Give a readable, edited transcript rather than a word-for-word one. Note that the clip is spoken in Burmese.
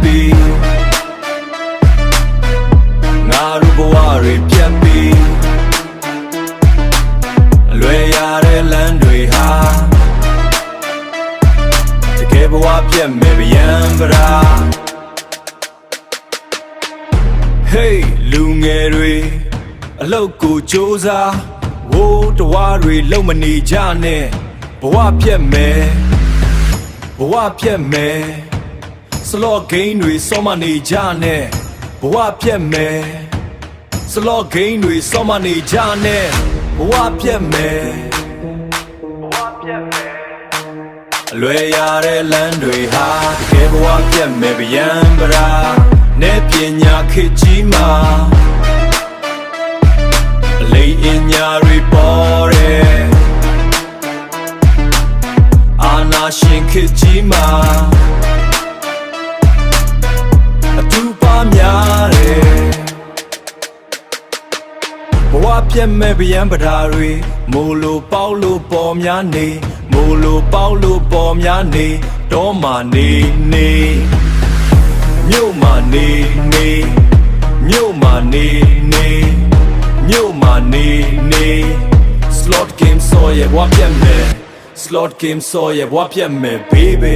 ပြီငါတို့ဘဝတွေပြတ်ပြီအလွယ်ရတဲ့လမ်းတွေဟာတကယ်ဘဝပြတ်မယ်ဗျံပရာ Hey လူငယ်တွေအလောက်ကိုစူးစားဝိုးတဝါတွေလုံမနေကြနဲ့ဘဝပြတ်မယ်ဘဝပြတ်မယ်စလော့ဂိမ်းတွေစောမနေကြနဲ့ဘဝပြတ်မယ်စလော့ဂိမ်းတွေစောမနေကြနဲ့ဘဝပြတ်မယ်အလွယ်ရတဲ့လမ်းတွေဟာတကယ်ဘဝပြတ်မယ်ဗျံပရာနဲ့ပညာခေတ်ကြီးမှာအလေးအညာတွေပေါ်တယ်အာနာရှင်ခေတ်ကြီးမှာအတူပါများတယ်ဘဝပြတ်မဲ့ဗျံပဓာတွေမိုးလိုပေါက်လို့ပေါ်များနေမိုးလိုပေါက်လို့ပေါ်များနေတော့မှနေမြို့မှာနေမြို့မှာနေမြို့မှာနေ slot game ဆိုရဘဝပြတ်မဲ့ slot game ဆိုရဘဝပြတ်မဲ့ baby